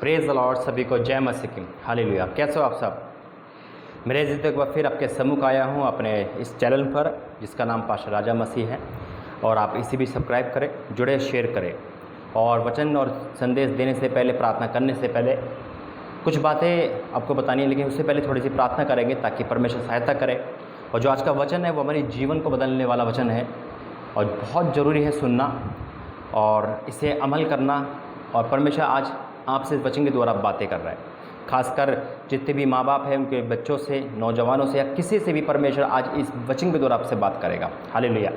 Praise the Lord. सभी को जय मसीह की। हालेलुया। कैसे हो आप सब? मेरे जीत एक बार फिर आपके सम्मुख आया हूँ अपने इस चैनल पर जिसका नाम पास्टर राजा मसीह है, और आप इसी भी सब्सक्राइब करें, जुड़े, शेयर करें। और वचन और संदेश देने से पहले, प्रार्थना करने से पहले कुछ बातें आपको बतानी है, लेकिन उससे पहले थोड़ी सी प्रार्थना करेंगे ताकि परमेश्वर सहायता करे। और जो आज का वचन है वो हमारे जीवन को बदलने वाला वचन है और बहुत ज़रूरी है सुनना और इसे अमल करना। और परमेश्वर आज आपसे इस वचन के द्वारा बातें कर रहा है, खासकर जितने भी माँ बाप हैं उनके बच्चों से, नौजवानों से या किसी से भी परमेश्वर आज इस वचन के द्वारा आपसे बात करेगा। हालेलुया।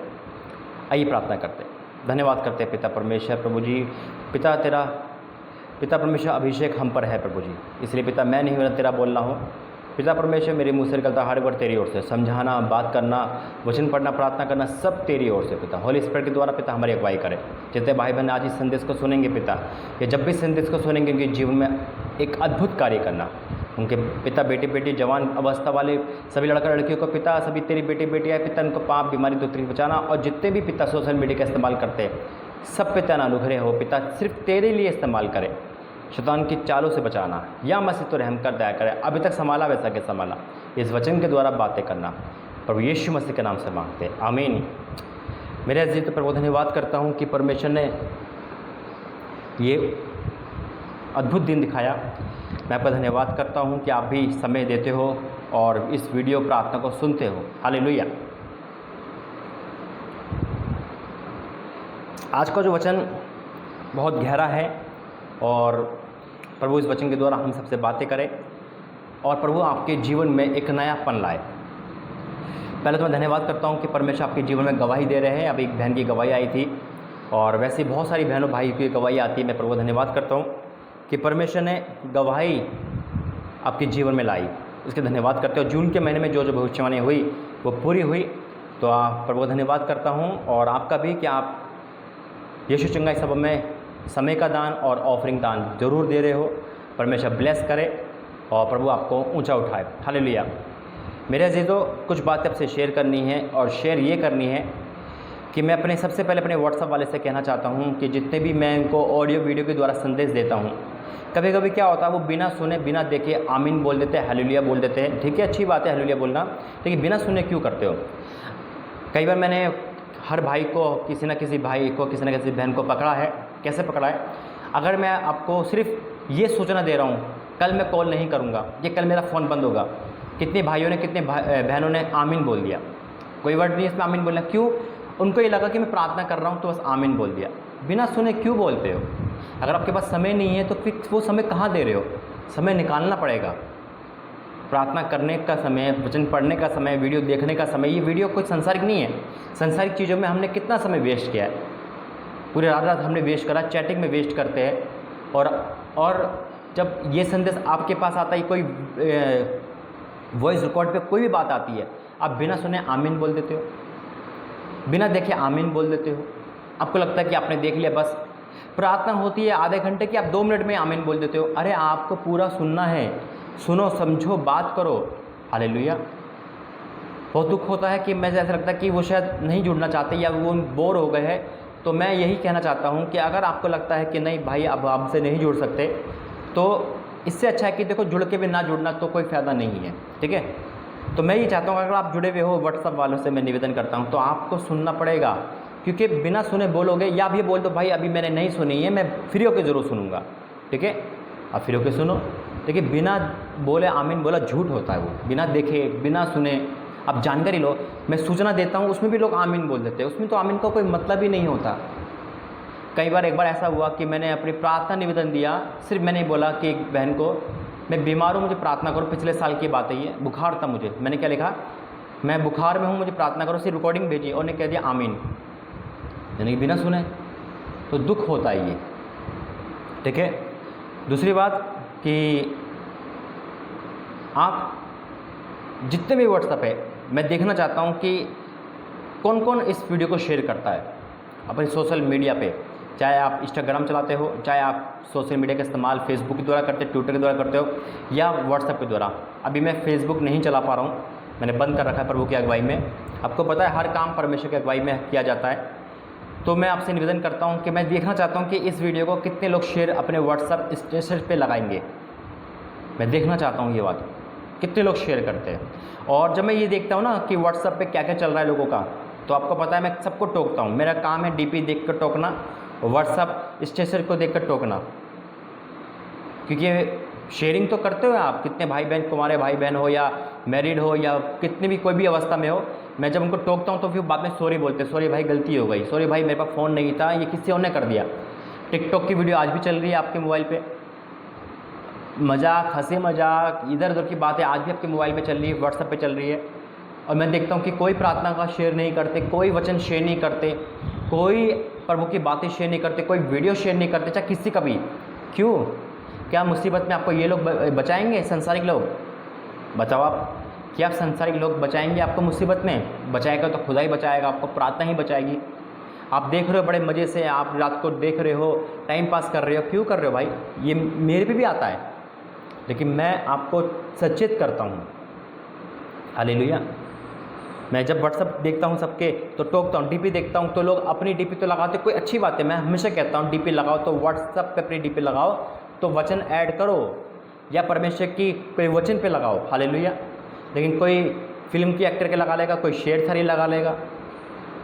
आइए प्रार्थना करते हैं, धन्यवाद करते हैं पिता परमेश्वर। प्रभु जी, पिता परमेश्वर, अभिषेक हम पर है प्रभु जी, इसलिए पिता मैं नहीं, मेरा तेरा बोलना हो। पिता परमेश्वर, मेरे मुँह से निकलता हर बार तेरी ओर से, समझाना, बात करना, वचन पढ़ना, प्रार्थना करना, सब तेरी ओर से पिता। होली स्पिरिट के द्वारा पिता हमारी अगुवाई करे। जितने भाई बहन आज इस संदेश को सुनेंगे पिता, ये जब भी संदेश को सुनेंगे उनके जीवन में एक अद्भुत कार्य करना। उनके पिता, बेटे बेटी, जवान अवस्था वाले सभी लड़का लड़कियों को पिता, सभी तेरी बेटे बेटियाँ पिता, उनको पाप, बीमारी, दुख बचाना। और जितने भी पिता सोशल मीडिया का इस्तेमाल करते हैं सब पिता ना अनुग्रह हो पिता, सिर्फ तेरे लिए इस्तेमाल करें। शैतान की चालों से बचाना, या मसीह तो रहम कर दया करे। अभी तक संभाला वैसा के संभाला, इस वचन के द्वारा बातें करना प्रभु यीशु मसीह के नाम से मांगते हैं, आमीन। मेरे अजीत प्रभु, धन्यवाद करता हूँ कि परमेश्वर ने ये अद्भुत दिन दिखाया। मैं आपका धन्यवाद करता हूँ कि आप भी समय देते हो और इस वीडियो प्रार्थना को सुनते हो। हालेलुया। आज का जो वचन बहुत गहरा है और प्रभु इस वचन के द्वारा हम सबसे बातें करें और प्रभु आपके जीवन में एक नयापन लाए। पहले तो मैं धन्यवाद करता हूं कि परमेश्वर आपके जीवन में गवाही दे रहे हैं। अभी एक बहन की गवाही आई थी और वैसे बहुत सारी बहनों भाई की गवाही आती है। मैं प्रभु धन्यवाद करता हूं कि परमेश्वर ने गवाही आपके जीवन में लाई, इसके धन्यवाद करते हो। जून के महीने में जो जो भविष्यवाणी हुई वो पूरी हुई, तो आप प्रभु धन्यवाद करता हूँ। और आपका भी कि आप यीशु चंगाई सभा में समय का दान और ऑफरिंग दान जरूर दे रहे हो। परमेश्वर ब्लेस करे और प्रभु आपको ऊंचा उठाए। हालेलुया। मेरे अजीजों, कुछ बातें आपसे शेयर करनी है और शेयर ये करनी है कि मैं अपने सबसे पहले अपने व्हाट्सएप वाले से कहना चाहता हूँ कि जितने भी मैं इनको ऑडियो वीडियो के द्वारा संदेश देता हूँ, कभी कभी क्या होता है वो बिना सुने बिना देखे आमीन बोल देते हैं, हालेलुया बोल देते हैं। ठीक है, अच्छी बात है हालेलुया बोलना, लेकिन बिना सुने क्यों करते हो? कई बार मैंने हर भाई को, किसी न किसी भाई को, किसी न किसी बहन को पकड़ा है। कैसे पकड़ा है? अगर मैं आपको सिर्फ ये सूचना दे रहा हूँ कल मैं कॉल नहीं करूँगा, ये कल मेरा फ़ोन बंद होगा, कितने भाइयों ने, कितने बहनों ने आमीन बोल दिया। कोई वर्ड नहीं इसमें आमीन बोलना। क्यों? उनको ये लगा कि मैं प्रार्थना कर रहा हूँ तो बस आमीन बोल दिया। बिना सुने क्यों बोलते हो? अगर आपके पास समय नहीं है तो फिर वो समय कहाँ दे रहे हो? समय निकालना पड़ेगा। प्रार्थना करने का समय, वचन पढ़ने का समय, वीडियो देखने का समय। ये वीडियो कोई संसारिक नहीं है। संसारिक चीज़ों में हमने कितना समय वेस्ट किया है, पूरी रात रात हमने वेस्ट करा, चैटिंग में वेस्ट करते हैं। और जब ये संदेश आपके पास आता है, कोई वॉइस रिकॉर्ड पे कोई भी बात आती है, आप बिना सुने आमीन बोल देते हो, बिना देखे आमीन बोल देते हो। आपको लगता है कि आपने देख लिया, बस। प्रार्थना होती है आधे घंटे की, आप 2 मिनट में आमीन बोल देते हो। अरे आपको पूरा सुनना है, सुनो, समझो, बात करो। हालेलुया। बहुत दुख होता है कि मैं, ऐसा लगता है कि वो शायद नहीं जुड़ना चाहते या वो बोर हो गए हैं। तो मैं यही कहना चाहता हूँ कि अगर आपको लगता है कि नहीं भाई अब आपसे नहीं जुड़ सकते, तो इससे अच्छा है कि देखो, जुड़ के भी ना जुड़ना तो कोई फ़ायदा नहीं है। ठीक है, तो मैं ये चाहता हूँ अगर आप जुड़े हुए हो, व्हाट्सअप वालों से मैं निवेदन करता हूँ, तो आपको सुनना पड़ेगा। क्योंकि बिना सुने बोलोगे, या आप ये बोल दो भाई अभी मैंने नहीं सुनी है, मैं फ्री होकर ज़रूर सुनूंगा। ठीक है, आप फ्री होकर सुनो। देखिए, बिना बोले आमीन बोला झूठ होता है। वो बिना देखे, बिना सुने, आप जानकारी लो। मैं सूचना देता हूँ उसमें भी लोग आमीन बोल देते हैं, उसमें तो आमीन का कोई मतलब ही नहीं होता। कई बार, एक बार ऐसा हुआ कि मैंने अपनी प्रार्थना निवेदन दिया, सिर्फ मैंने बोला कि एक बहन को, मैं बीमार हूँ, मुझे प्रार्थना करो। पिछले साल की बात है ये, बुखार था मुझे। मैंने क्या लिखा? मैं बुखार में हूँ, मुझे प्रार्थना करो। सिर्फ रिकॉर्डिंग भेजी और ने कह दिया आमीन, यानी बिना सुने। तो दुख होता है ये। ठीक है। दूसरी बात कि आप जितने भी व्हाट्सएप है, मैं देखना चाहता हूँ कि कौन कौन इस वीडियो को शेयर करता है अपने सोशल मीडिया पे। चाहे आप इंस्टाग्राम चलाते हो, चाहे आप सोशल मीडिया का इस्तेमाल फेसबुक के द्वारा करते हो, ट्विटर के द्वारा करते हो, या व्हाट्सएप के द्वारा। अभी मैं फेसबुक नहीं चला पा रहा हूँ, मैंने बंद कर रखा है प्रभु की अगुवाई में। आपको पता है हर काम परमेश्वर की अगुवाई में किया जाता है। तो मैं आपसे निवेदन करता हूं कि मैं देखना चाहता हूं कि इस वीडियो को कितने लोग शेयर अपने व्हाट्सएप स्टेटस पे लगाएंगे। मैं देखना चाहता हूं ये बात, कितने लोग शेयर करते हैं। और जब मैं ये देखता हूं ना कि व्हाट्सएप पे क्या क्या चल रहा है लोगों का, तो आपको पता है मैं सबको टोकता हूँ। मेरा काम है डीपी देख कर टोकना, व्हाट्सएप स्टेटस को देख कर टोकना, क्योंकि शेयरिंग तो करते हो आप, कितने भाई बहन, तुम्हारे भाई बहन हो या मैरिड हो या कितनी भी कोई भी अवस्था में हो, मैं जब उनको टोकता हूँ तो फिर बाद में सॉरी बोलते, सॉरी भाई गलती हो गई, सॉरी भाई मेरे पास फ़ोन नहीं था, ये किसी और ने कर दिया। टिकटॉक की वीडियो आज भी चल रही है आपके मोबाइल पे, मजाक, हंसी मजाक, इधर उधर की बातें आज भी आपके मोबाइल पे चल रही है, व्हाट्सएप पे चल रही है। और मैं देखता हूँ कि कोई प्रार्थना का शेयर नहीं करते, कोई वचन शेयर नहीं करते, कोई प्रभु की बातें शेयर नहीं करते, कोई वीडियो शेयर नहीं करते, चाहे किसी का भी। क्यों? क्या मुसीबत में आपको ये लोग बचाएंगे? संसारिक लोग? बताओ आप, क्या आप संसारिक लोग बचाएंगे आपको मुसीबत में? बचाएगा तो खुदा ही बचाएगा, आपको प्रार्थना ही बचाएगी। आप देख रहे हो बड़े मज़े से, आप रात को देख रहे हो, टाइम पास कर रहे हो, क्यों कर रहे हो भाई? ये मेरे पे भी आता है, लेकिन मैं आपको सचेत करता हूँ। हालेलुया। मैं जब व्हाट्सअप देखता हूँ सबके तो टोकता हूँ, डीपी देखता हूँ तो लोग अपनी डीपी तो लगाते, कोई अच्छी बात है, मैं हमेशा कहता हूँ डीपी लगाओ तो व्हाट्सअप पे अपनी डीपी लगाओ तो वचन ऐड करो या परमेश्वर की कोई वचन पे लगाओ। हालेलुया। लेकिन कोई फिल्म की एक्टर के लगा लेगा, कोई शेर थारी लगा लेगा।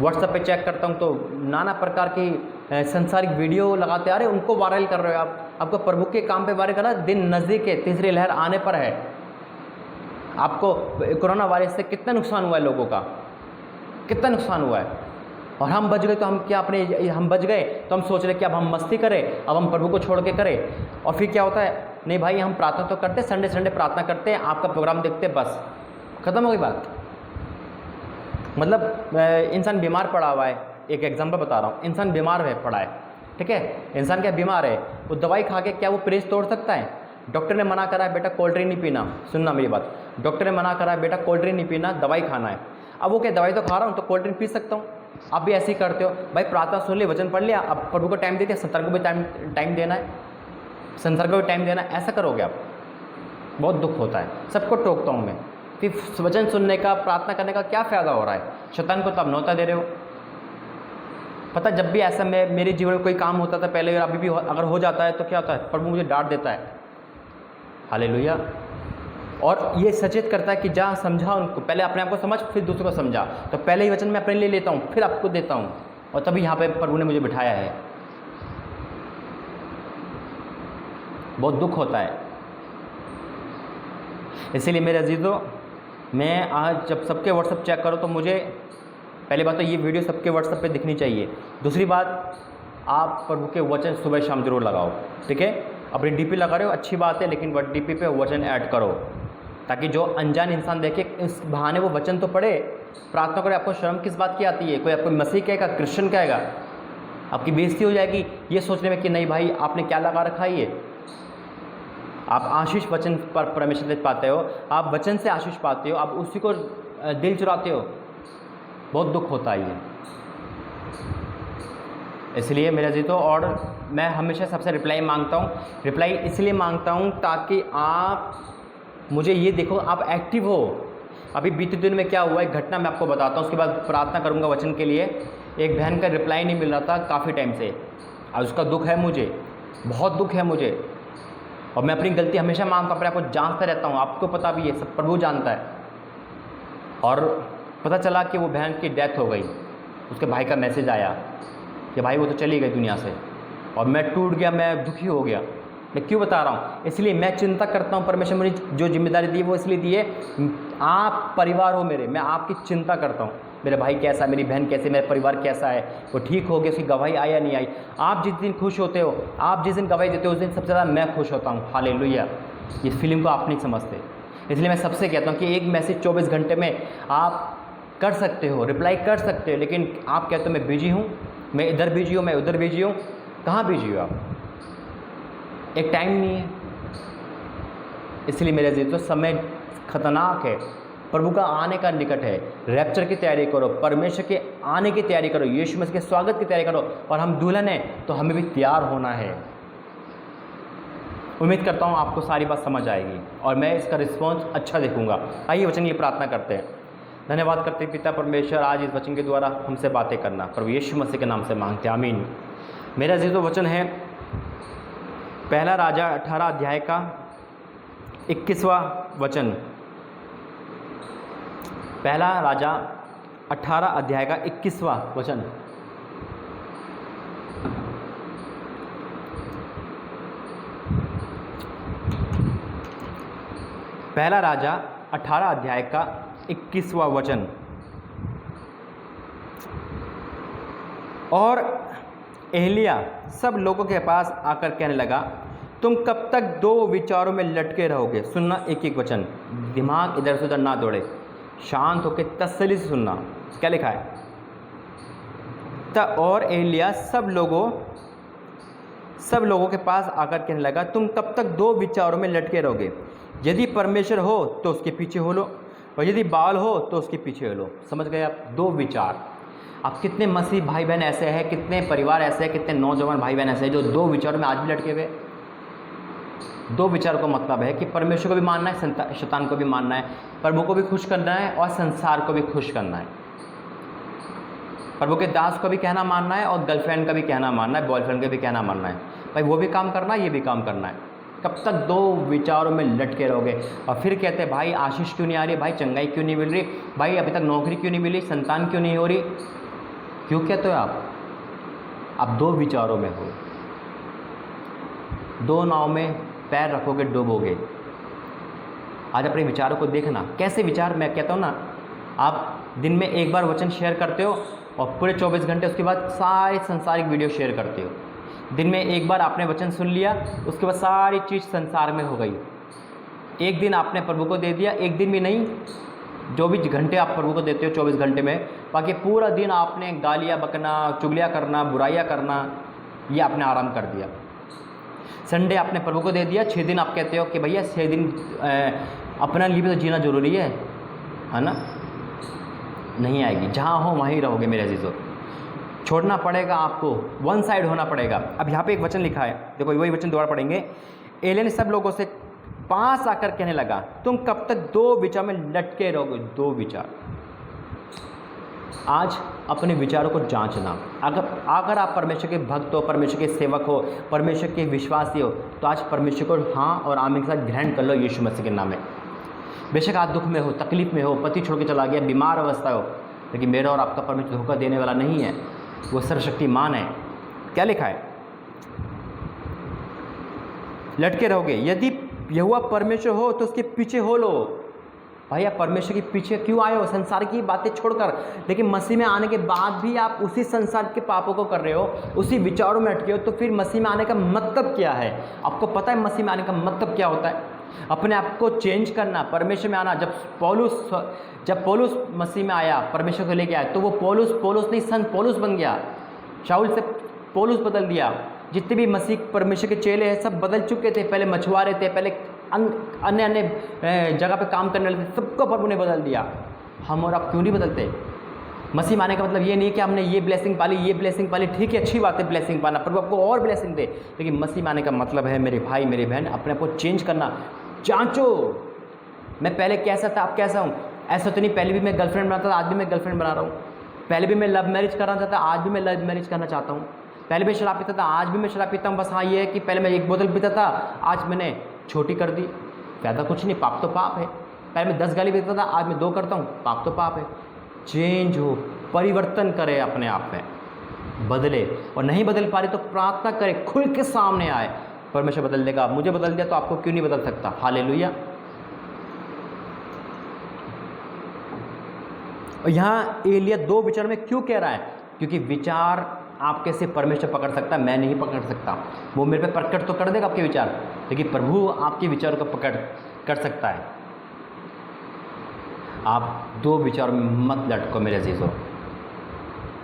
व्हाट्सएप पे चेक करता हूँ तो नाना प्रकार की संसारिक वीडियो लगाते, अरे उनको वायरल कर रहे हो आप, आपको प्रभु के काम पे वायरल करना। दिन नज़दीक है, तीसरी लहर आने पर है। आपको कोरोना वायरस से कितना नुकसान हुआ है, लोगों का कितना नुकसान हुआ है, और हम बच गए तो हम क्या, अपने हम बच गए तो हम सोच रहे कि अब हम मस्ती करें, अब हम प्रभु को छोड़ के करें। और फिर क्या होता है, नहीं भाई हम प्रार्थना तो करते, संडे संडे प्रार्थना करते हैं, आपका प्रोग्राम देखते, बस ख़त्म हो गई बात। मतलब इंसान बीमार पड़ा हुआ है, एक एग्जाम्पल बता रहा हूँ, इंसान बीमार है पड़ा है, ठीक है, इंसान क्या बीमार है, वो दवाई खा के क्या वो प्रेस तोड़ सकता है? डॉक्टर ने मना करा है बेटा कोल्ड ड्रिंक नहीं पीना, सुनना मेरी बात, डॉक्टर ने मना करा है बेटा कोल्ड ड्रिंक नहीं पीना, दवाई खाना है। अब वो क्या, दवाई तो खा रहा हूँ तो कोल्ड ड्रिंक पी सकता हूँ? आप भी ऐसे ही करते हो भाई, प्रार्थना सुन ली, वचन पढ़ लिया, अब प्रभु को टाइम देते, संसार को भी टाइम देना है, संसार को भी टाइम देना है, ऐसा करोगे आप? बहुत दुख होता है। सबको टोकता हूँ मैं, फिर वचन सुनने का, प्रार्थना करने का क्या फ़ायदा हो रहा है? शैतान को तो आप न्योता दे रहे हो। पता, जब भी ऐसा मेरे जीवन में कोई काम होता था पहले, अभी भी अगर हो जाता है तो क्या होता है, प्रभु मुझे डांट देता है। हालेलुया। और ये सचेत करता है कि जा समझा उनको, पहले अपने आप को समझ फिर दूसरों को समझा। तो पहले ही वचन मैं अपने लिए लेता हूँ, फिर आपको देता हूँ, और तभी यहाँ पे प्रभु ने मुझे बिठाया है। बहुत दुख होता है। इसीलिए मेरे अजीज़ों, मैं आज जब सबके व्हाट्सएप चेक करो तो मुझे पहली बात तो ये वीडियो सबके व्हाट्सएप पे दिखनी चाहिए। दूसरी बात, आप प्रभु के वचन सुबह शाम जरूर लगाओ, ठीक है? अपनी डीपी लगा रहे हो अच्छी बात है, लेकिन डीपी पे वचन ऐड करो, ताकि जो अनजान इंसान देखे, इस बहाने वो वचन तो पढ़े, प्रार्थना करे। आपको शर्म किस बात की आती है? कोई आपको मसीह कहेगा, क्रिश्चियन कहेगा, आपकी बेइज्जती हो जाएगी ये सोचने में कि नहीं भाई आपने क्या लगा रखा है ये। आप आशीष वचन पर परमेश्वर से पाते हो, आप वचन से आशीष पाते हो, आप उसी को दिल चुराते हो। बहुत दुख होता है ये। इसलिए मेरा जी तो, और मैं हमेशा सबसे रिप्लाई मांगता हूँ। रिप्लाई इसलिए मांगता हूँ ताकि आप मुझे ये देखो, आप एक्टिव हो। अभी बीते दिन में क्या हुआ, एक घटना मैं आपको बताता हूँ, उसके बाद प्रार्थना करूँगा वचन के लिए। एक बहन का रिप्लाई नहीं मिल रहा था काफ़ी टाइम से, और उसका दुख है मुझे, बहुत दुख है मुझे। और मैं अपनी गलती हमेशा मानता हूँ, अपने आप को जांचता रहता हूँ, आपको पता भी है, सब प्रभु जानता है। और पता चला कि वो बहन की डेथ हो गई। उसके भाई का मैसेज आया कि भाई वो तो चली गई दुनिया से, और मैं टूट गया, मैं दुखी हो गया। मैं क्यों बता रहा हूँ? इसलिए मैं चिंता करता हूँ, परमेश्वर मुझे जो जिम्मेदारी दी वो इसलिए दी है, आप परिवार हो मेरे, मैं आपकी चिंता करता हूँ। मेरा भाई कैसा है, मेरी बहन कैसी, मेरा परिवार कैसा है, वो ठीक हो गया, उसकी गवाही आई या नहीं आई। आप जिस दिन खुश होते हो, आप जिस दिन गवाही देते हो, उस दिन सबसे ज़्यादा मैं खुश होता हूँ। हालेलुया। इस फीलिंग को आप नहीं समझते, इसलिए मैं सबसे कहता हूँ कि एक मैसेज 24 घंटे में आप कर सकते हो, रिप्लाई कर सकते हो, लेकिन आप कहते हो मैं बिजी हूँ, मैं इधर बिजी हूँ, मैं उधर बिजी हूँ। कहाँ बिजी हो आप? एक टाइम नहीं है। इसलिए मेरे अजीज़ तो समय खतरनाक है, प्रभु का आने का निकट है। रैप्चर की तैयारी करो, परमेश्वर के आने की तैयारी करो, यीशु मसीह के स्वागत की तैयारी करो। और हम दुल्हन हैं तो हमें भी तैयार होना है। उम्मीद करता हूँ आपको सारी बात समझ आएगी और मैं इसका रिस्पॉन्स अच्छा देखूंगा। आइए वचन की प्रार्थना करते हैं। धन्यवाद करते हैं पिता परमेश्वर आज इस वचन के द्वारा हमसे बातें करना, प्रभु यीशु मसीह के नाम से मांगते हैं, आमीन। मेरा अजीज़ों वचन है पहला राजा 18 अध्याय का 21वां वचन। पहला राजा 18 अध्याय का 21वां वचन। पहला राजा 18 अध्याय का 21वां वचन। और एलिय्याह सब लोगों के पास आकर कहने लगा, तुम कब तक दो विचारों में लटके रहोगे। सुनना एक एक वचन, दिमाग इधर से उधर ना दौड़े, शांत होकर तसल्ली से सुनना। क्या लिखा है? और एलिय्याह सब लोगों के पास आकर कहने लगा, तुम कब तक दो विचारों में लटके रहोगे। यदि परमेश्वर हो तो उसके पीछे हो लो, और यदि बाल हो तो उसके पीछे हो लो। समझ गए आप? दो विचार। अब कितने मसीह भाई बहन ऐसे हैं, कितने परिवार ऐसे हैं, कितने नौजवान भाई बहन ऐसे हैं जो दो विचारों में आज भी लटके हुए। दो विचार का मतलब है कि परमेश्वर को भी मानना है, शैतान को भी मानना है, प्रभु को भी खुश करना है और संसार को भी खुश करना है। प्रभु के दास को भी कहना मानना है और गर्लफ्रेंड का भी कहना मानना है, बॉयफ्रेंड का भी कहना मानना है। भाई वो भी काम करना है, ये भी काम करना है। कब तक दो विचारों में लटके रहोगे? और फिर कहते हैं भाई आशीष क्यों नहीं आ रही, भाई चंगाई क्यों नहीं मिल रही, भाई अभी तक नौकरी क्यों नहीं मिली, संतान क्यों नहीं हो रही। क्यों कहते हो आप दो विचारों में हो। दो नाव में पैर रखोगे डूबोगे। आज अपने विचारों को देखना, कैसे विचार। मैं कहता हूँ ना, आप दिन में एक बार वचन शेयर करते हो और पूरे 24 घंटे उसके बाद सारी संसारिक वीडियो शेयर करते हो। दिन में एक बार आपने वचन सुन लिया, उसके बाद सारी चीज़ संसार में हो गई। एक दिन आपने प्रभु को दे दिया, एक दिन भी नहीं, जो भी घंटे आप प्रभु को देते हो 24 घंटे में, बाकी पूरा दिन आपने गालियाँ बकना, चुगलियाँ करना, बुराइयाँ करना, ये आपने आराम कर दिया। संडे आपने प्रभु को दे दिया, 6 दिन आप कहते हो कि भैया 6 दिन अपना लिए भी तो जीना ज़रूरी है ना। नहीं आएगी, जहाँ हो वहीं रहोगे मेरे अजीज़ों। छोड़ना पड़ेगा आपको, वन साइड होना पड़ेगा। अब यहाँ पे एक वचन लिखा है, देखो वही वचन दोबारा पढ़ेंगे। एलिय्याह ने सब लोगों से पास आकर कहने लगा, तुम कब तक दो विचार में लटके रहोगे। दो विचार। आज अपने विचारों को जांचना। अगर आप परमेश्वर के भक्त हो, परमेश्वर के सेवक हो, परमेश्वर के विश्वासी हो, तो आज परमेश्वर को हाँ और आमीन के साथ ग्रहण कर लो यीशु मसीह के नाम में। बेशक आज दुख में हो, तकलीफ में हो, पति छोड़ के चला गया, बीमार अवस्था हो, लेकिन मेरा और आपका परमेश्वर धोखा देने वाला नहीं है, वो सर्वशक्तिमान है। क्या लिखा है? लटके रहोगे। यदि यहोवा परमेश्वर हो तो उसके पीछे हो लो। भाई आप परमेश्वर के पीछे क्यों आए हो? संसार की बातें छोड़कर। लेकिन मसीह में आने के बाद भी आप उसी संसार के पापों को कर रहे हो, उसी विचारों में अटके हो, तो फिर मसीह में आने का मतलब क्या है? आपको पता है मसीह में आने का मतलब क्या होता है? अपने आप को चेंज करना, परमेश्वर में आना। जब पौलुस मसीह में आया, परमेश्वर को लेके आया, तो वो पौलुस नहीं, संत पौलुस बन गया। शाऊल से पौलुस बदल दिया। जितने भी मसीह परमेश्वर के चेले हैं सब बदल चुके थे। पहले मछुआरे थे, पहले अन्य जगह पे काम करने वाले थे, सबको प्रभु ने बदल दिया। हम और आप क्यों नहीं बदलते? मसीह माने का मतलब ये नहीं कि हमने ये ब्लेसिंग पाली, ये ब्लेसिंग पाली। ठीक है, अच्छी बात है ब्लेसिंग पाना, प्रभु आपको और ब्लेसिंग दे। लेकिन मसीह माने का मतलब है मेरे भाई मेरे बहन, अपने आप को चेंज करना। जांचो, मैं पहले कैसा था, अब कैसा हूँ। ऐसा तो नहीं पहले भी मैं गर्लफ्रेंड बनाता था, आज भी मैं गर्लफ्रेंड बना रहा हूँ। पहले भी मैं लव मैरिज करना चाहता, आज भी मैं लव मैरिज करना चाहता हूँ। पहले भी शराब पीता था, आज भी मैं शराब पीता हूँ। बस हाँ ये है कि पहले मैं 1 बोतल पीता था, आज मैंने छोटी कर दी। फ़ायदा कुछ नहीं, पाप तो पाप है। पहले मैं 10 गाली पीता था, आज मैं 2 करता हूँ, पाप तो पाप है। चेंज हो, परिवर्तन करे, अपने आप में बदले। और नहीं बदल पा रहे तो प्रार्थना करे, खुल के सामने आए, परमेश्वर बदल देगा। मुझे बदल दिया तो आपको क्यों नहीं बदल सकता? हालेलुया। और यहाँ एलिय्याह 2 विचार में क्यों कह रहा है? क्योंकि विचार आपके से परमेश्वर पकड़ सकता है, मैं नहीं पकड़ सकता। वो मेरे पे प्रकट तो कर देगा आपके विचार, लेकिन प्रभु आपके विचारों को पकड़ कर सकता है। आप 2 विचारों में मत लटको मेरे अजीज़ों।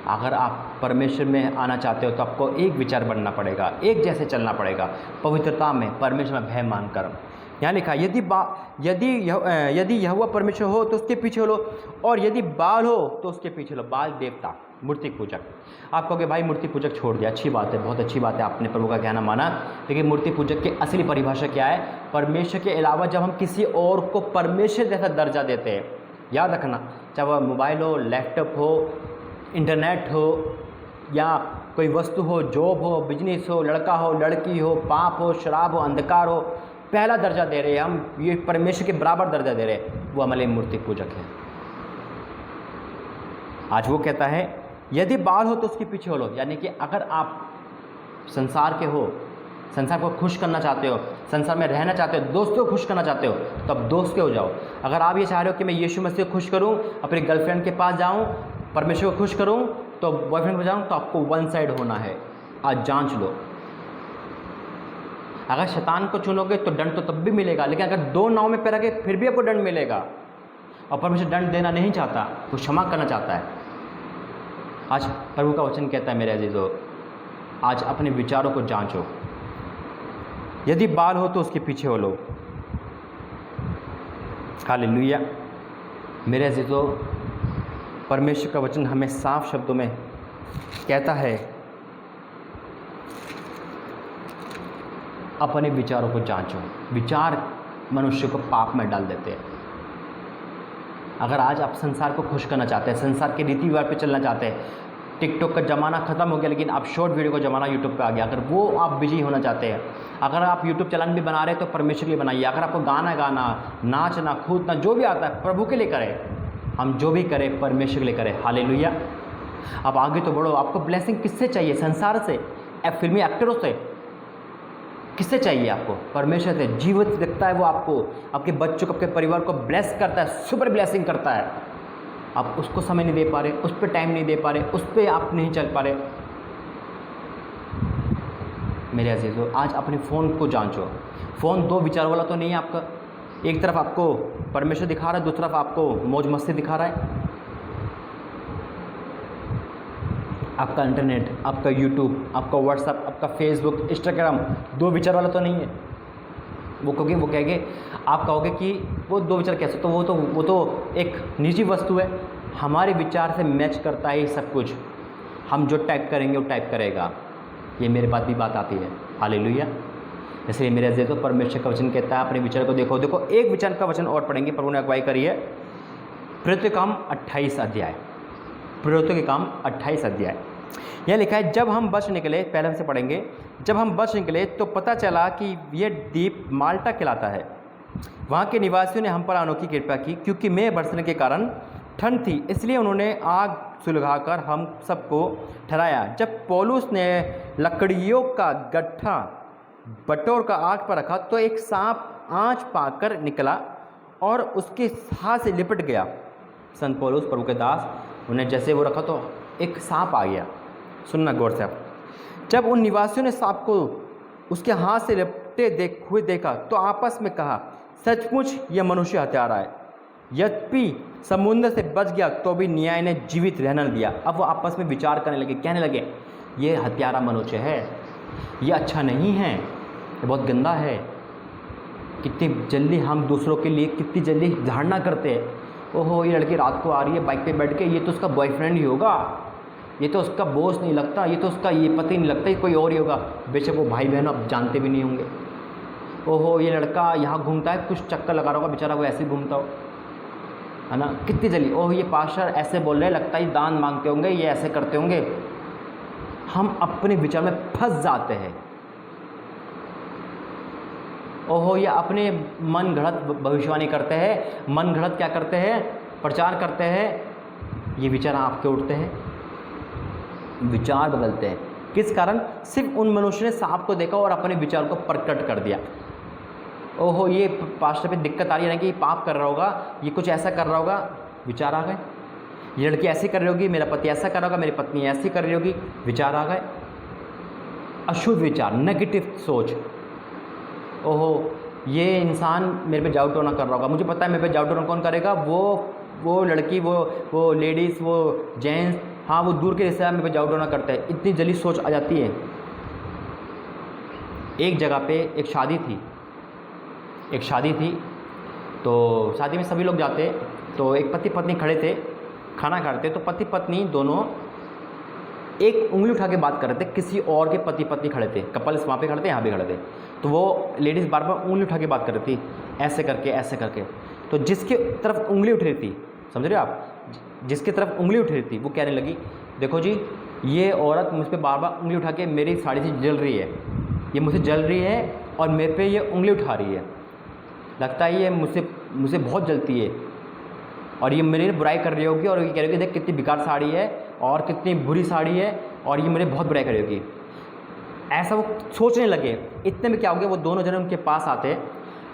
अगर आप परमेश्वर में आना चाहते हो तो आपको एक विचार बनना पड़ेगा, एक जैसे चलना पड़ेगा, पवित्रता में, परमेश्वर में भय मानकर। यहाँ लिखा यदि यहोवा परमेश्वर हो तो उसके पीछे हो लो, और यदि बाल हो तो उसके पीछे लो। बाल देवता, मूर्ति पूजक। आप कहोगे भाई मूर्ति पूजक छोड़ दिया, अच्छी बात है, बहुत अच्छी बात है, आपने प्रभु का कहना माना। लेकिन मूर्ति पूजक की असली परिभाषा क्या है? परमेश्वर के अलावा जब हम किसी और को परमेश्वर जैसा दर्जा देते हैं, याद रखना, चाहे वह मोबाइल हो, लैपटॉप हो, इंटरनेट हो, या कोई वस्तु हो, जॉब हो, बिजनेस हो, लड़का हो, लड़की हो, पाप हो, शराब हो, अंधकार हो, पहला दर्जा दे रहे हैं हम, ये परमेश्वर के बराबर दर्जा दे रहे हैं, वो हमारे मूर्ति पूजक है। आज वो कहता है यदि बाल हो तो उसके पीछे हो लो, यानी कि अगर आप संसार के हो, संसार को खुश करना चाहते हो, संसार में रहना चाहते हो, दोस्तों को खुश करना चाहते हो, तो अब दोस्त के हो जाओ। अगर आप ये चाह रहे हो कि मैं यीशु मसीह को खुश करूं, अपनी गर्लफ्रेंड के पास जाऊं, परमेश्वर को खुश करूं, तो बॉयफ्रेंड को जाऊं, तो आपको वन साइड होना है। आज जांच लो। अगर शैतान को चुनोगे तो दंड तो तब भी मिलेगा, लेकिन अगर दो नाव में पैर रखे फिर भी आपको दंड मिलेगा। और परमेश्वर दंड देना नहीं चाहता, वो क्षमा करना चाहता है। आज प्रभु का वचन कहता है मेरे अजीजों, आज अपने विचारों को जांचो। यदि बाल हो तो उसके पीछे हो लो। हालेलुया। मेरे अजीजों, परमेश्वर का वचन हमें साफ शब्दों में कहता है अपने विचारों को जांचो। विचार मनुष्य को पाप में डाल देते हैं। अगर आज आप संसार को खुश करना चाहते हैं, संसार के रीति रिवाज पे चलना चाहते हैं, टिकटॉक का ज़माना ख़त्म हो गया, लेकिन अब शॉर्ट वीडियो का ज़माना यूट्यूब पे आ गया, अगर वो आप बिजी होना चाहते हैं, अगर आप यूट्यूब चैनल भी बना रहे हैं तो परमेश्वर के लिए बनाइए। अगर आपको गाना गाना, नाचना, कूदना जो भी आता है प्रभु के लिए करें। हम जो भी करें परमेश्वर के लिए करें। हालेलुया। अब आगे तो बढ़ो। आपको ब्लेसिंग किससे चाहिए? संसार से, फिल्मी एक्टरों से? किससे चाहिए आपको? परमेश्वर से। जीवित दिखता है वो आपको, आपके बच्चों को, आपके परिवार को ब्लेस करता है, सुपर ब्लेसिंग करता है। आप उसको समय नहीं दे पा रहे, उस पर टाइम नहीं दे पा रहे, उस पर आप नहीं चल पा रहे। मेरे अजीजों, आज अपने फ़ोन को जांचो। फ़ोन दो विचार वाला तो नहीं है आपका। एक तरफ आपको परमेश्वर दिखा रहा है, दूसरी तरफ आपको मौज मस्ती दिखा रहा है। आपका इंटरनेट, आपका यूट्यूब, आपका व्हाट्सएप, आपका फेसबुक, इंस्टाग्राम दो विचार वाला तो नहीं है। वो कहेंगे, आप कहोगे कि वो दो विचार कैसे? तो वो तो एक निजी वस्तु है। हमारे विचार से मैच करता है सब कुछ। हम जो टाइप करेंगे वो टाइप करेगा। ये मेरे पास भी बात आती है। हालेलुया। इसलिए मेरे अजीज़, तो परमेश्वर का वचन कहता है अपने विचार को देखो। एक विचार का वचन और पढ़ेंगे, प्रभु ने अगुवाई करी है। प्रेरितों के काम 28 अध्याय। प्रेरितों के काम 28 अध्याय। यह लिखा है, जब हम बच निकले, पहले हमसे पढ़ेंगे, जब हम बच निकले तो पता चला कि यह द्वीप माल्टा कहलाता है। वहाँ के निवासियों ने हम पर अनोखी कृपा की, क्योंकि मेघ बरसने के कारण ठंड थी, इसलिए उन्होंने आग सुलगाकर हम सबको ठहराया। जब पौलुस ने लकड़ियों का गट्ठा बटोर का आग पर रखा तो एक सांप आँच पाकर निकला और उसके हाथ से लिपट गया। संत पौलुस प्रभु के दास, उन्हें जैसे वो रखा तो एक सांप आ गया। सुनना गौर से आप। जब उन निवासियों ने सांप को उसके हाथ से लिपटे हुए देखा तो आपस में कहा, सचमुच यह मनुष्य हत्यारा है। यद्यपि समुद्र से बच गया तो भी न्याय ने जीवित रहने दिया। अब वो आपस में विचार करने लगे, कहने लगे, ये हत्यारा मनुष्य है, ये अच्छा नहीं है, ये बहुत गंदा है। कितनी जल्दी हम दूसरों के लिए कितनी जल्दी धारणा करते हैं। ओहो, ये लड़की रात को आ रही है बाइक पे बैठ के, ये तो उसका बॉयफ्रेंड ही होगा, ये तो उसका बॉस नहीं लगता, ये तो उसका ये पति नहीं लगता, ये कोई और ही होगा। बेशक वो भाई बहन अब जानते भी नहीं होंगे। ओहो, ये लड़का यहाँ घूमता है, कुछ चक्कर लगा रहा होगा, बेचारा वो ऐसे ही घूमता हो, है ना। कितनी जल्दी, ओह ये पास्टर ऐसे बोल रहे, लगता है दान मांगते होंगे, ये ऐसे करते होंगे। हम अपने विचार में फंस जाते हैं। ओहो, ये अपने मन घड़त भविष्यवाणी करते हैं, मन घड़त क्या करते हैं, प्रचार करते हैं। ये विचार आपके उठते हैं, विचार बदलते हैं। किस कारण? सिर्फ उन मनुष्य ने सांप को देखा और अपने विचार को प्रकट कर दिया। ओहो, ये पास्टर पे दिक्कत आ रही है ना कि ये पाप कर रहा होगा, ये कुछ ऐसा कर रहा होगा, विचार आ गए। ये लड़की ऐसी कर रही होगी, मेरा पति ऐसा कर रहा होगा, मेरी पत्नी ऐसी कर रही होगी, विचार आ गए। अशुद्ध विचार, नेगेटिव सोच। ओहो, ये इंसान मेरे पे जादू टोना कर रहा होगा, मुझे पता है मेरे पे जादू टोना कौन करेगा, वो लड़की, वो लेडीज़, वो जेंट्स, हाँ वो दूर के रिश्तेदार मेरे पे जादू टोना करते हैं। इतनी जल्दी सोच आ जाती है। एक जगह पे एक शादी थी, तो शादी में सभी लोग जाते, तो एक पति पत्नी खड़े थे, खाना खा रहे थे। तो पति पत्नी दोनों एक उंगली उठा के बात कर रहे थे, किसी और के पति पत्नी खड़े थे, कपल्स वहाँ पे खड़े थे, यहाँ भी खड़े थे। तो वो लेडीज़ बार बार उंगली उठा के बात कर रही थी, ऐसे करके ऐसे करके। तो जिसके तरफ उंगली उठ रही थी, समझ रहे हो आप? जिसकी तरफ उंगली उठ रही थी वो कहने लगी, देखो जी ये औरत मुझ पर बार बार उंगली उठा के मेरी साड़ी से जल रही है, ये मुझसे जल रही है और मेरे पे ये उंगली उठा रही है, लगता है ये मुझसे बहुत जलती है और ये मेरी बुराई कर रही होगी और ये कह रही होगी देख कितनी बेकार साड़ी है और कितनी बुरी साड़ी है और ये मेरे बहुत बुराई कर रही होगी। ऐसा वो सोचने लगे। इतने में क्या हो गया, वो दोनों जने उनके पास आते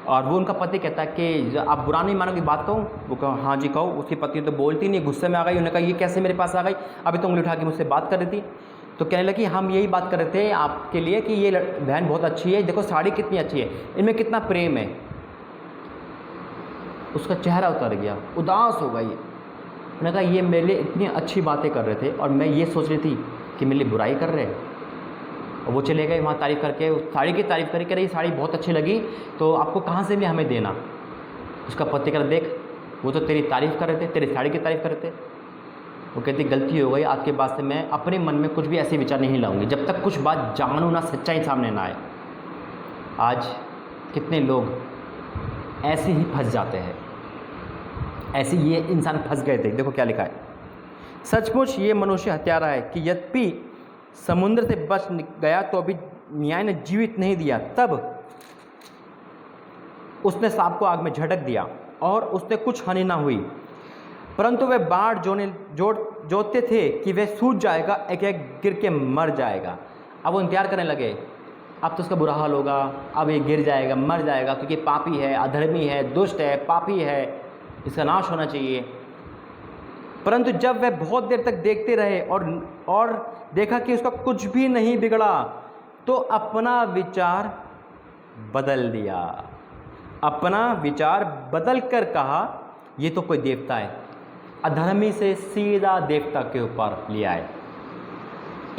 और वो उनका पति कहता है कि आप बुरा नहीं मानोगे बात कहूँ? वो कहो हाँ जी कहो। उसकी पत्नी तो बोलती नहीं, गुस्से में आ गई। उन्होंने कहा ये कैसे मेरे पास आ गई, अभी तो उंगली उठा के मुझसे बात कर रही थी। तो कहने लगी हम यही बात कर रहे थे आपके लिए कि ये बहन बहुत अच्छी है, देखो साड़ी कितनी अच्छी है, इनमें कितना प्रेम है। उसका चेहरा उतर गया, उदास हो गई। मैंने कहा ये मेरे लिए इतनी अच्छी बातें कर रहे थे और मैं ये सोच रही थी कि मेरे लिए बुराई कर रहे हैं। और वो चले गए वहाँ तारीफ़ करके, उस साड़ी की तारीफ़ करके, रही साड़ी बहुत अच्छी लगी तो आपको कहाँ से भी हमें देना। उसका पति कर देख वो तो तेरी तारीफ़ कर रहे थे, तेरी साड़ी की तारीफ़ कर रहे थे। वो कहती गलती हो गई, आज के बाद से मैं अपने मन में कुछ भी ऐसे विचार नहीं लाऊंगी जब तक कुछ बात जानूँ ना, सच्चाई सामने ना आए। आज कितने लोग ऐसे ही फंस जाते हैं, ऐसे ये इंसान फंस गए थे। देखो क्या लिखा है, सचमुच ये मनुष्य हत्यारा है कि यद्यपि समुद्र से बच गया तो अभी न्याय ने जीवित नहीं दिया। तब उसने सांप को आग में झटक दिया और उसने कुछ हानि ना हुई, परंतु वे बाढ़ जोतते थे कि वह सूझ जाएगा, एक एक गिर के मर जाएगा। अब वो इंतजार करने लगे, अब तो उसका बुरा हाल होगा, अब ये गिर जाएगा, मर जाएगा, क्योंकि पापी है, अधर्मी है, दुष्ट है, पापी है, इसका नाश होना चाहिए। परंतु जब वह बहुत देर तक देखते रहे और देखा कि उसका कुछ भी नहीं बिगड़ा, तो अपना विचार बदल दिया। अपना विचार बदल कर कहा ये तो कोई देवता है, अधर्मी से सीधा देवता के ऊपर ले आए।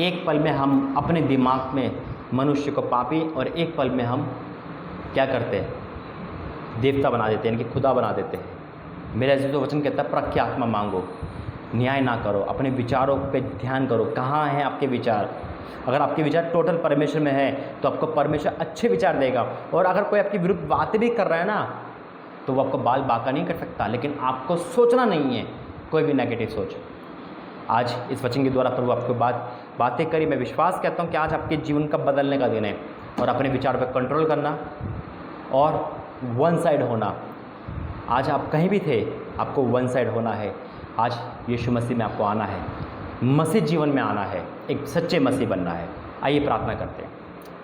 एक पल में हम अपने दिमाग में मनुष्य को पापी और एक पल में हम क्या करते हैं, देवता बना देते हैं, इनकी खुदा बना देते हैं। मेरा जो वचन कहता है प्रख्या आत्मा मांगो, न्याय ना करो, अपने विचारों पे ध्यान करो। कहाँ हैं आपके विचार? अगर आपके विचार टोटल परमेश्वर में है तो आपको परमेश्वर अच्छे विचार देगा। और अगर कोई आपकी विरुद्ध बातें भी कर रहा है ना तो वो आपको बाल बाका नहीं कर सकता, लेकिन आपको सोचना नहीं है कोई भी नेगेटिव सोच। आज इस वचन के द्वारा प्रभु आपको बातें करी। मैं विश्वास करता हूँ कि आज आपके जीवन का बदलने का दिन है और अपने विचार पर कंट्रोल करना और वन साइड होना। आज आप कहीं भी थे, आपको वन साइड होना है। आज यीशु मसीह में आपको आना है, मसीह जीवन में आना है, एक सच्चे मसीह बनना है। आइए प्रार्थना करते हैं।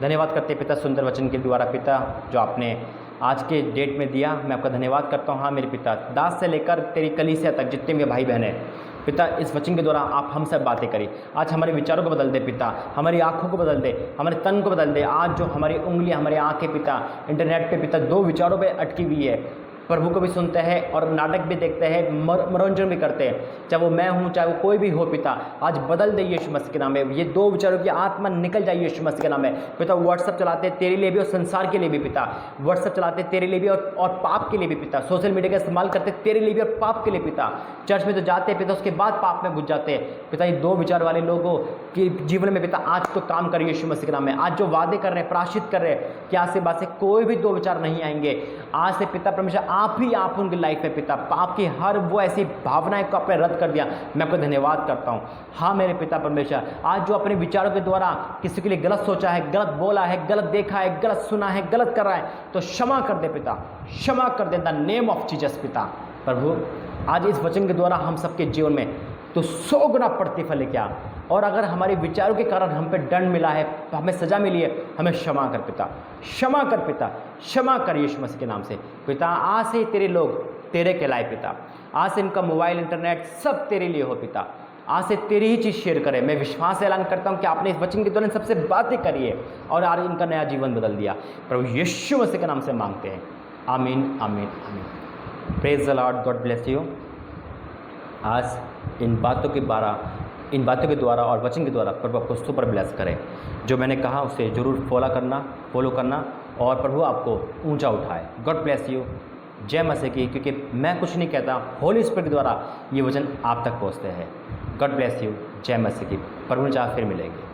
धन्यवाद करते हैं पिता सुंदर वचन के द्वारा, पिता जो आपने आज के डेट में दिया, मैं आपका धन्यवाद करता हूँ। हाँ मेरे पिता, दास से लेकर तेरी कलीसिया तक जितने भी भाई बहन हैं पिता, इस वचन के द्वारा आप हम सब बातें करें। आज हमारे विचारों को बदल दे पिता, हमारी आँखों को बदल दे, हमारे तन को बदल दे। आज जो हमारी उंगलियाँ, हमारी आँखें पिता इंटरनेट पे पिता दो विचारों पे अटकी हुई है, प्रभु को भी सुनते हैं और नाटक भी देखते हैं, मनोरंजन भी करते हैं, चाहे वो मैं हूँ चाहे वो कोई भी हो पिता, आज बदल दे यीशु मसीह के नाम में। ये दो विचारों की आत्मा निकल जाए यीशु मसीह के नाम में पिता। व्हाट्सअप चलाते तेरे लिए भी और संसार के लिए भी पिता, व्हाट्सअप चलाते तेरे लिए भी और पाप के लिए भी पिता, सोशल मीडिया का इस्तेमाल करते तेरे लिए भी और पाप के लिए पिता। चर्च में तो जाते हैं पिता, उसके बाद पाप में घुस जाते हैं पिता। ये दो विचार वाले लोगों के जीवन में पिता आज तो काम करिए यीशु मसीह के नाम में। आज जो वादे कर रहे हैं, प्रायश्चित कर रहे हैं कि आज से बात से कोई भी दो विचार नहीं आएंगे। आज से पिता परमेश्वर आप उनकी लाइफ में पिता पाप की हर वो ऐसी भावनाएं को आपने रद्द कर दिया। मैं आपको धन्यवाद करता हूँ। हाँ मेरे पिता परमेश्वर, आज जो अपने विचारों के द्वारा किसी के लिए गलत सोचा है, गलत बोला है, गलत देखा है, गलत सुना है, गलत कर रहा है, तो क्षमा कर दे पिता, क्षमा कर दे द नेम ऑफ जीसस पिता। प्रभु आज इस वचन के द्वारा हम सबके जीवन में तो 100 गुना प्रतिफल है क्या। और अगर हमारे विचारों के कारण हम पे दंड मिला है, हमें सजा मिली है, हमें क्षमा कर पिता, क्षमा कर पिता, क्षमा कर यीशु मसीह के नाम से पिता। आज से तेरे लोग तेरे कहलाए पिता, आज से इनका मोबाइल इंटरनेट सब तेरे लिए हो पिता। आज से तेरी ही चीज़ शेयर करें। मैं विश्वास से ऐलान करता हूँ कि आपने इस वचन के द्वारा सबसे बातें करी है और आज इनका नया जीवन बदल दिया। प्रभु यीशु मसीह के नाम से मांगते हैं, आमीन आमीन आमीन। Praise the Lord, God bless you. आज इन बातों के द्वारा और वचन के द्वारा प्रभु आपको सुपर ब्लेस करें। जो मैंने कहा उसे ज़रूर फॉलो करना और प्रभु आपको ऊंचा उठाए। God bless you. जय मसीह की, क्योंकि मैं कुछ नहीं कहता, होली स्पिरिट के द्वारा ये वचन आप तक पहुँचते हैं। God bless you. जय मसीह की। प्रभु चाह फिर मिलेंगे।